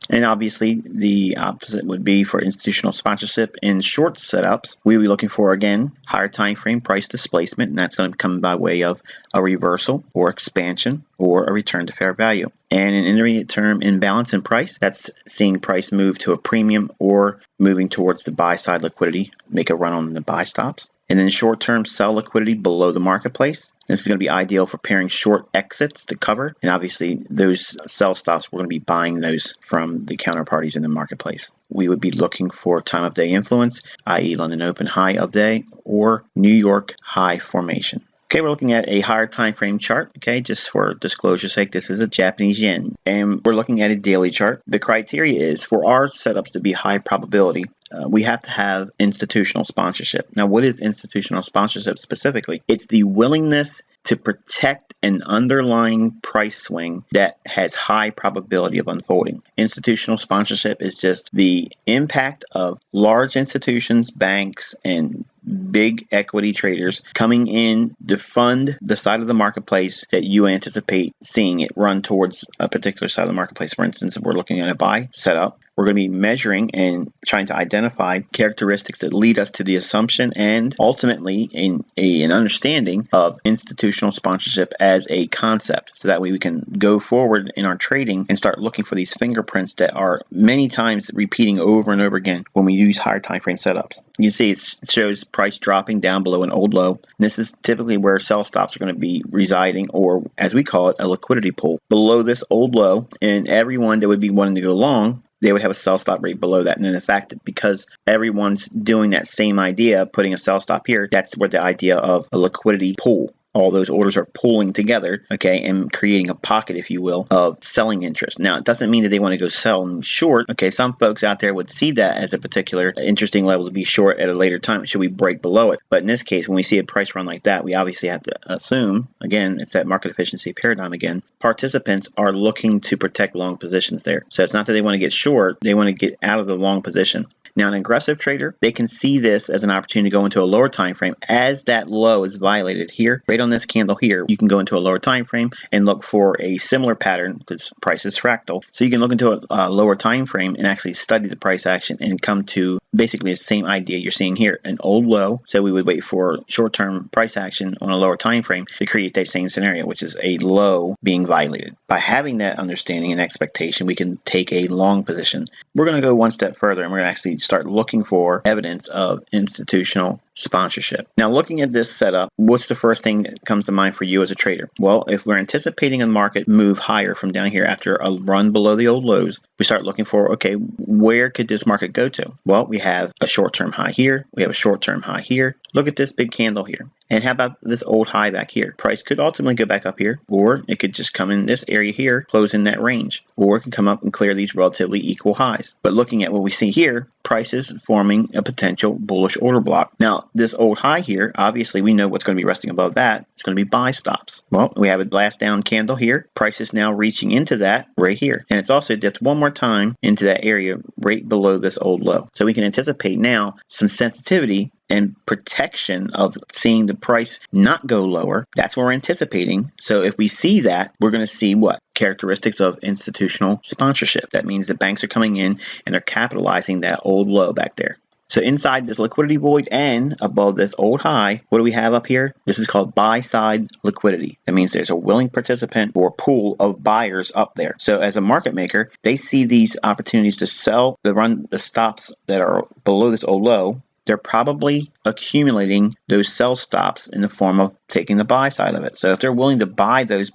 And obviously, the opposite would be for institutional sponsorship in short setups. We would be looking for, again, higher time frame price displacement, and that's going to come by way of a reversal or expansion or a return to fair value. And an intermediate term imbalance in price, that's seeing price move to a premium or moving towards the buy side liquidity, make a run on the buy stops. And then short-term sell liquidity below the marketplace. This is going to be ideal for pairing short exits to cover. And obviously, those sell stops, we're going to be buying those from the counterparties in the marketplace. We would be looking for time of day influence, i.e. London Open high of day or New York high formation. Okay, we're looking at a higher time frame chart. Okay, just for disclosure's sake, this is a Japanese yen. And we're looking at a daily chart. The criteria is for our setups to be high probability, we have to have institutional sponsorship. Now, what is institutional sponsorship specifically? It's the willingness to protect an underlying price swing that has high probability of unfolding. Institutional sponsorship is just the impact of large institutions, banks, and big equity traders coming in to fund the side of the marketplace that you anticipate seeing it run towards a particular side of the marketplace. For instance, if we're looking at a buy setup, we're going to be measuring and trying to identify characteristics that lead us to the assumption and ultimately an understanding of institutional sponsorship as a concept. So that way we can go forward in our trading and start looking for these fingerprints that are many times repeating over and over again when we use higher time frame setups. You see it shows price dropping down below an old low. And this is typically where sell stops are going to be residing, or as we call it, a liquidity pool below this old low, and everyone that would be wanting to go long, they would have a sell stop rate below that. And then the fact that because everyone's doing that same idea, putting a sell stop here, that's where the idea of a liquidity pool. All those orders are pooling together, okay, and creating a pocket, if you will, of selling interest. Now, it doesn't mean that they want to go sell short. Okay, some folks out there would see that as a particular interesting level to be short at a later time. Should we break below it? But in this case, when we see a price run like that, we obviously have to assume, again, it's that market efficiency paradigm again, participants are looking to protect long positions there. So it's not that they want to get short, they want to get out of the long position. Now, an aggressive trader, they can see this as an opportunity to go into a lower time frame as that low is violated here. Right on this candle here, you can go into a lower time frame and look for a similar pattern because price is fractal. So you can look into a lower time frame and actually study the price action and come to basically the same idea you're seeing here, an old low. So we would wait for short-term price action on a lower time frame to create that same scenario, which is a low being violated. By having that understanding and expectation, we can take a long position. We're going to go one step further and we're going to actually start looking for evidence of institutional sponsorship. Now, looking at this setup, what's the first thing that comes to mind for you as a trader? Well, if we're anticipating a market move higher from down here after a run below the old lows, we start looking for, okay, where could this market go to? Well, we have a short-term high here. We have a short-term high here. Look at this big candle here. And how about this old high back here? Price could ultimately go back up here, or it could just come in this area here, close in that range, or it can come up and clear these relatively equal highs. But looking at what we see here, price is forming a potential bullish order block. Now, this old high here, obviously we know what's going to be resting above that. It's going to be buy stops. Well, we have a last down candle here. Price is now reaching into that right here. And it's also dipped one more time into that area right below this old low. So we can anticipate now some sensitivity and protection of seeing the price not go lower. That's what we're anticipating. So if we see that, we're going to see what? Characteristics of institutional sponsorship. That means the banks are coming in and they're capitalizing that old low back there. So inside this liquidity void and above this old high, what do we have up here? This is called buy side liquidity. That means there's a willing participant or pool of buyers up there. So as a market maker, they see these opportunities to sell, to run the stops that are below this old low. They're probably accumulating those sell stops in the form of taking the buy side of it. So if they're willing to buy those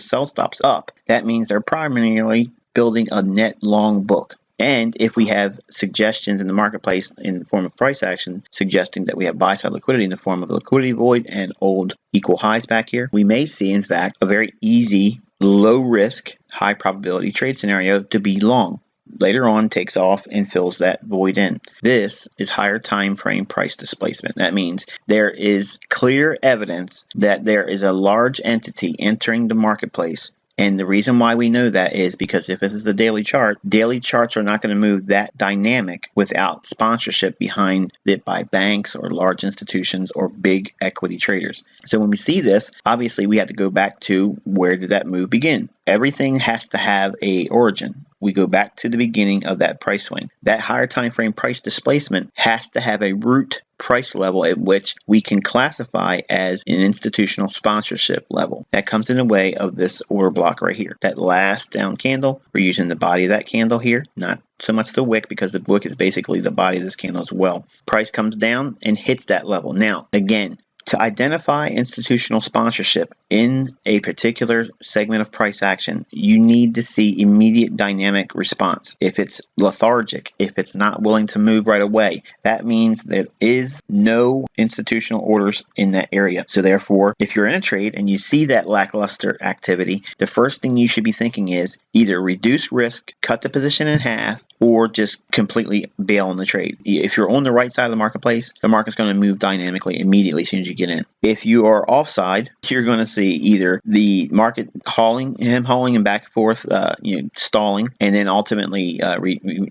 sell stops up, that means they're primarily building a net long book. And if we have suggestions in the marketplace in the form of price action suggesting that we have buy side liquidity in the form of a liquidity void and old equal highs back here, we may see, in fact, a very easy, low risk, high probability trade scenario to be long. Later on takes off and fills that void in. This is higher time frame price displacement. That means there is clear evidence that there is a large entity entering the marketplace. And the reason why we know that is because if this is a daily chart, daily charts are not going to move that dynamic without sponsorship behind it by banks or large institutions or big equity traders. So when we see this, obviously we have to go back to where did that move begin? everything has to have a origin. We go back to the beginning of that price swing. That higher time frame price displacement has to have a root price level at which we can classify as an institutional sponsorship level. That comes in the way of this order block right here. That last down candle, we're using the body of that candle here, not so much the wick, because the wick is basically the body of this candle as well. Price comes down and hits that level. Now, again, to identify institutional sponsorship in a particular segment of price action, you need to see immediate dynamic response. If it's lethargic, if it's not willing to move right away, that means there is no institutional orders in that area. So therefore, if you're in a trade and you see that lackluster activity, the first thing you should be thinking is either reduce risk, cut the position in half, or just completely bail on the trade. If you're on the right side of the marketplace, the market's going to move dynamically immediately as soon as you get in. If you are offside, you're going to see either the market hauling and back and forth, stalling, and then ultimately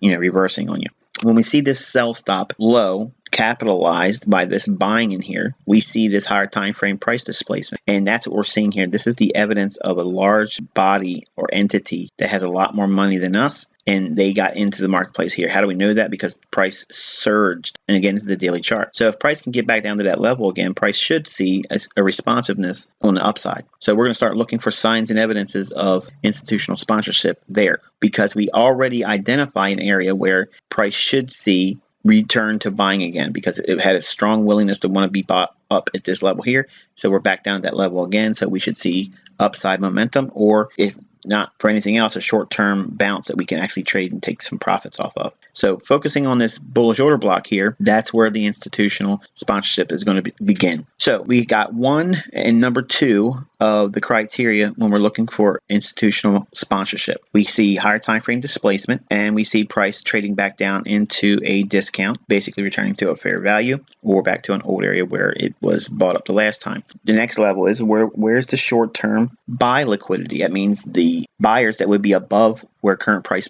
reversing on you. When we see this sell stop low capitalized by this buying in here, we see this higher time frame price displacement, and that's what we're seeing here. This is the evidence of a large body or entity that has a lot more money than us, and they got into the marketplace here. How do we know that? Because price surged, and again, this is the daily chart. So if price can get back down to that level again, price should see a responsiveness on the upside. So we're going to start looking for signs and evidences of institutional sponsorship there, because we already identify an area where price should see return to buying again, because it had a strong willingness to want to be bought up at this level here. So we're back down at that level again. So we should see upside momentum, or if not for anything else, a short-term bounce that we can actually trade and take some profits off of. So focusing on this bullish order block here, that's where the institutional sponsorship is going to begin. So we got 1 and number 2 of the criteria when we're looking for institutional sponsorship. We see higher time frame displacement, and we see price trading back down into a discount, basically returning to a fair value or back to an old area where it was bought up the last time. The next level is where's the short-term buy liquidity. That means the buyers that would be above where current price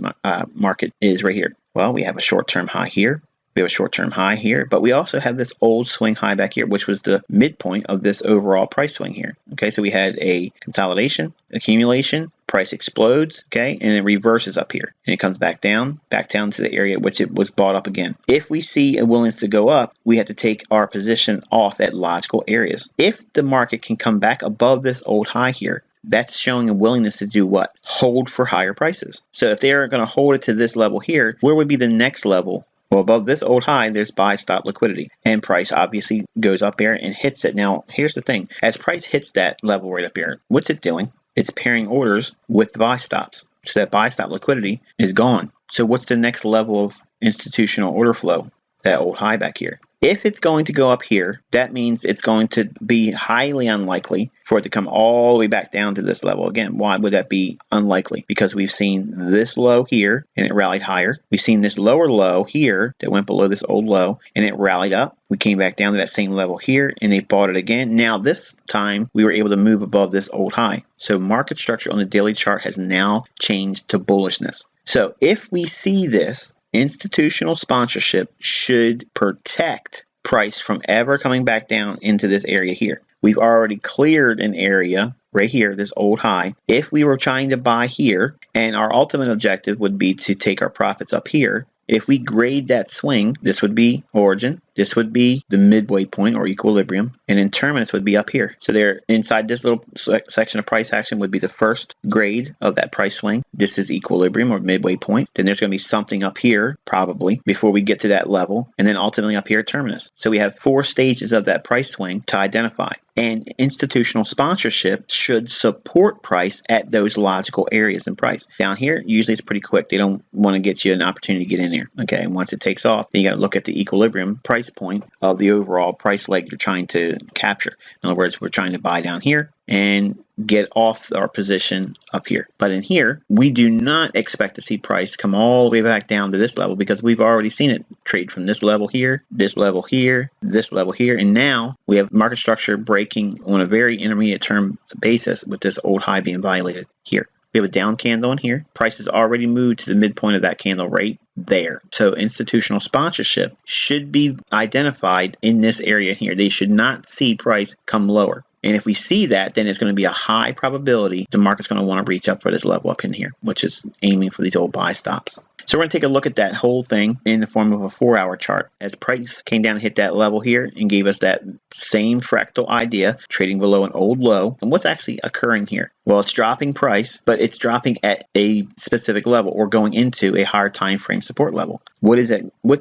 market is right here. Well, we have a short-term high here. We have a short-term high here, but we also have this old swing high back here, which was the midpoint of this overall price swing here. Okay, so we had a consolidation, accumulation, price explodes, okay, and it reverses up here, and it comes back down to the area which it was bought up again. If we see a willingness to go up, we have to take our position off at logical areas. If the market can come back above this old high here, that's showing a willingness to do what? Hold for higher prices. So if they're going to hold it to this level here, where would be the next level? Well, above this old high, there's buy stop liquidity, and price obviously goes up there and hits it. Now, here's the thing. As price hits that level right up here, what's it doing? It's pairing orders with the buy stops. So that buy stop liquidity is gone. So what's the next level of institutional order flow? That old high back here. If it's going to go up here, that means it's going to be highly unlikely for it to come all the way back down to this level again. Why would that be unlikely? Because we've seen this low here and it rallied higher. We've seen this lower low here that went below this old low and it rallied up. We came back down to that same level here and they bought it again. Now this time we were able to move above this old high. So market structure on the daily chart has now changed to bullishness. So if we see this, institutional sponsorship should protect price from ever coming back down into this area here. We've already cleared an area right here, this old high. If we were trying to buy here, and our ultimate objective would be to take our profits up here, if we grade that swing, this would be origin, this would be the midway point or equilibrium, and then terminus would be up here. So there, inside this little section of price action would be the first grade of that price swing. This is equilibrium or midway point. Then there's going to be something up here, probably, before we get to that level, and then ultimately up here, terminus. So we have 4 stages of that price swing to identify. And institutional sponsorship should support price at those logical areas in price. Down here, usually it's pretty quick. They don't want to get you an opportunity to get in there. Okay, and once it takes off, then you got to look at the equilibrium price point of the overall price leg you're trying to capture. In other words, we're trying to buy down here and get off our position up here. But in here, we do not expect to see price come all the way back down to this level because we've already seen it trade from this level here, this level here, this level here, and now we have market structure breaking on a very intermediate term basis with this old high being violated here. We have a down candle in here. Price has already moved to the midpoint of that candle right there. So institutional sponsorship should be identified in this area here. They should not see price come lower. And if we see that, then it's going to be a high probability the market's going to want to reach up for this level up in here, which is aiming for these old buy stops. So we're going to take a look at that whole thing in the form of a 4-hour chart. As price came down and hit that level here and gave us that same fractal idea, trading below an old low. And what's actually occurring here? Well, it's dropping price, but it's dropping at a specific level or going into a higher time frame support level. What's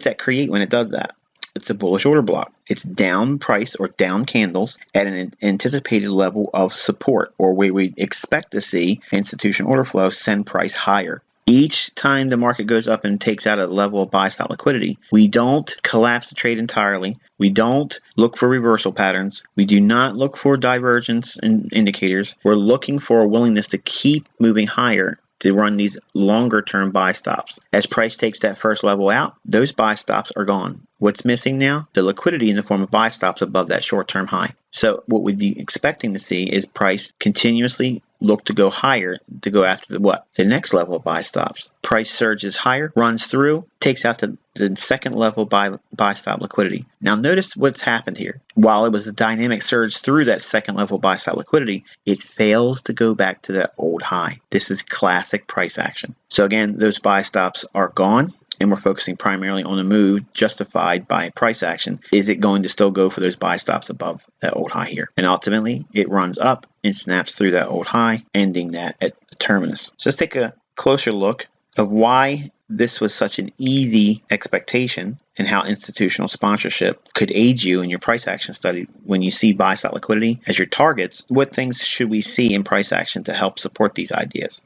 that create when it does that? It's a bullish order block. It's down price or down candles at an anticipated level of support, or where we expect to see institutional order flow send price higher. Each time the market goes up and takes out a level of buy stop liquidity, we don't collapse the trade entirely. We don't look for reversal patterns. We do not look for divergence indicators. We're looking for a willingness to keep moving higher to run these longer term buy stops. As price takes that first level out, those buy stops are gone. What's missing now? The liquidity in the form of buy stops above that short term high. So what we'd be expecting to see is price continuously look to go higher to go after the next level of buy stops. Price surges higher, runs through, takes out the second level buy stop liquidity. Now notice what's happened here. While it was a dynamic surge through that second level buy stop liquidity, it fails to go back to that old high. This is classic price action. So again, those buy stops are gone, and we're focusing primarily on the move justified by price action. Is it going to still go for those buy stops above that old high here? And ultimately, it runs up and snaps through that old high, ending that at the terminus. So let's take a closer look of why this was such an easy expectation and how institutional sponsorship could aid you in your price action study. When you see buy stop liquidity as your targets, what things should we see in price action to help support these ideas?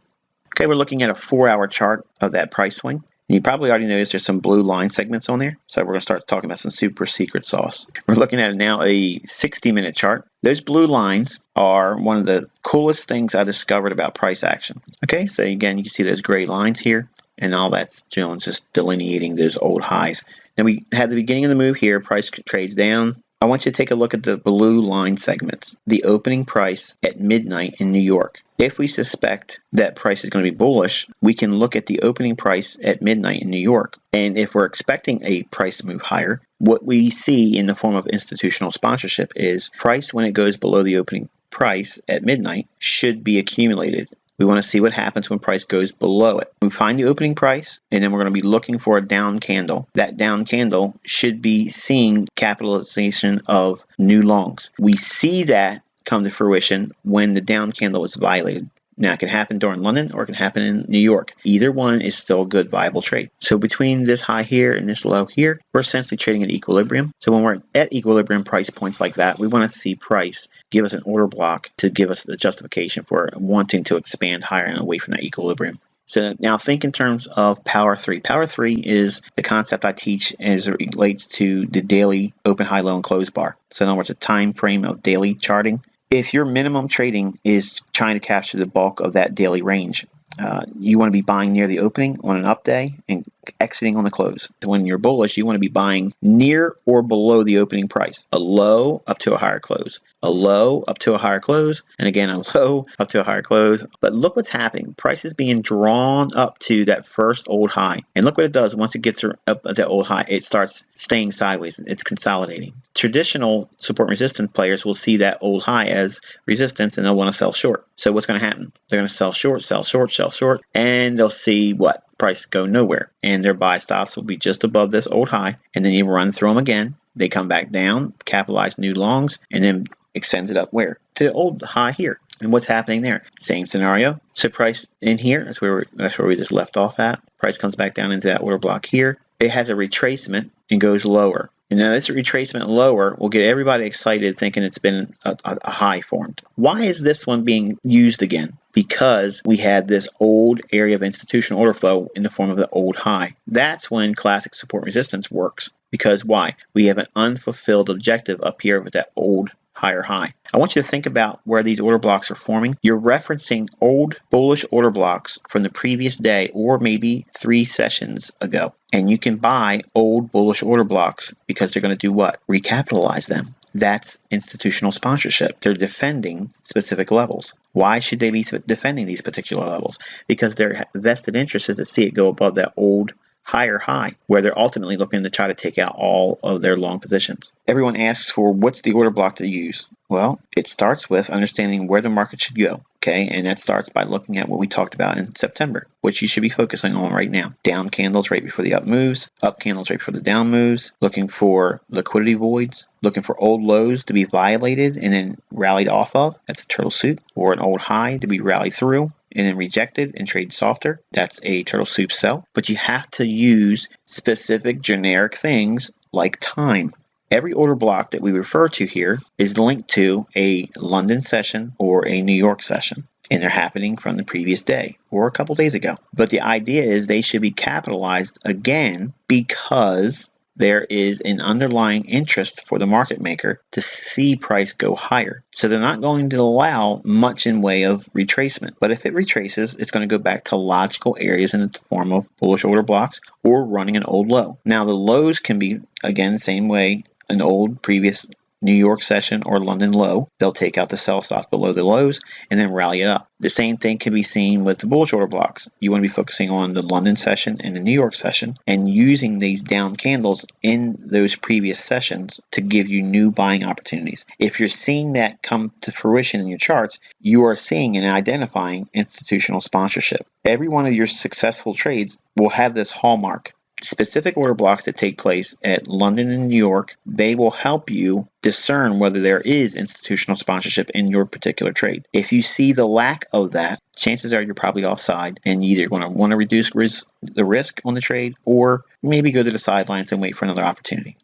Okay, we're looking at a 4-hour chart of that price swing. You probably already noticed there's some blue line segments on there. So we're going to start talking about some super secret sauce. We're looking at now a 60-minute chart. Those blue lines are one of the coolest things I discovered about price action. Okay, so again, you can see those gray lines here, and all that's doing is just delineating those old highs. Then we had the beginning of the move here. Price trades down. I want you to take a look at the blue line segments. The opening price at midnight in New York. If we suspect that price is going to be bullish, we can look at the opening price at midnight in New York. And if we're expecting a price move higher, what we see in the form of institutional sponsorship is price when it goes below the opening price at midnight should be accumulated. We want to see what happens when price goes below it. We find the opening price, and then we're going to be looking for a down candle. That down candle should be seeing capitalization of new longs. We see that come to fruition when the down candle is violated. Now, it can happen during London or it can happen in New York. Either one is still a good, viable trade. So between this high here and this low here, we're essentially trading at equilibrium. So when we're at equilibrium price points like that, we want to see price give us an order block to give us the justification for wanting to expand higher and away from that equilibrium. So now think in terms of Power 3. Power 3 is the concept I teach as it relates to the daily open, high, low, and close bar. So in other words, a time frame of daily charting. If your minimum trading is trying to capture the bulk of that daily range, you want to be buying near the opening on an up day and exiting on the close. When you're bullish, you want to be buying near or below the opening price, a low up to a higher close, a low up to a higher close, and again a low up to a higher close. But look what's happening. Price is being drawn up to that first old high. And look what it does. Once it gets up at that old high, it starts staying sideways. It's consolidating. Traditional support resistance players will see that old high as resistance and they'll want to sell short. So what's going to happen? They're going to sell short, sell short, sell short, and they'll see what? Price go nowhere. And their buy stops will be just above this old high. And then you run through them again. They come back down, capitalize new longs, and then extends it up where? To the old high here. And what's happening there? Same scenario. So price in here, that's where we just left off at. Price comes back down into that order block here. It has a retracement and goes lower. And now this retracement lower will get everybody excited thinking it's been a high formed. Why is this one being used again? Because we had this old area of institutional order flow in the form of the old high. That's when classic support resistance works. Because why? We have an unfulfilled objective up here with that old higher high. I want you to think about where these order blocks are forming. You're referencing old bullish order blocks from the previous day or maybe 3 sessions ago. And you can buy old bullish order blocks because they're going to do what? Recapitalize them. That's institutional sponsorship. They're defending specific levels. Why should they be defending these particular levels? Because their vested interest is to see it go above that old higher high, where they're ultimately looking to try to take out all of their long positions. Everyone asks for what's the order block to use. Well, it starts with understanding where the market should go, okay? And that starts by looking at what we talked about in September, which you should be focusing on right now. Down candles right before the up moves, up candles right before the down moves, looking for liquidity voids, looking for old lows to be violated and then rallied off of. That's a turtle soup. Or an old high to be rallied through and then rejected and trade softer. That's a turtle soup sell. But you have to use specific generic things like time. Every order block that we refer to here is linked to a London session or a New York session, and they're happening from the previous day or a couple days ago. But the idea is they should be capitalized again because there is an underlying interest for the market maker to see price go higher. So they're not going to allow much in way of retracement. But if it retraces, it's going to go back to logical areas in the form of bullish order blocks or running an old low. Now the lows can be, again, the same way, an old previous New York session or London low. They'll take out the sell stops below the lows and then rally it up. The same thing can be seen with the bullish order blocks. You want to be focusing on the London session and the New York session and using these down candles in those previous sessions to give you new buying opportunities. If you're seeing that come to fruition in your charts, you are seeing and identifying institutional sponsorship. Every one of your successful trades will have this hallmark. Specific order blocks that take place at London and New York, they will help you discern whether there is institutional sponsorship in your particular trade. If you see the lack of that, chances are you're probably offside and you're either going to want to reduce the risk on the trade or maybe go to the sidelines and wait for another opportunity.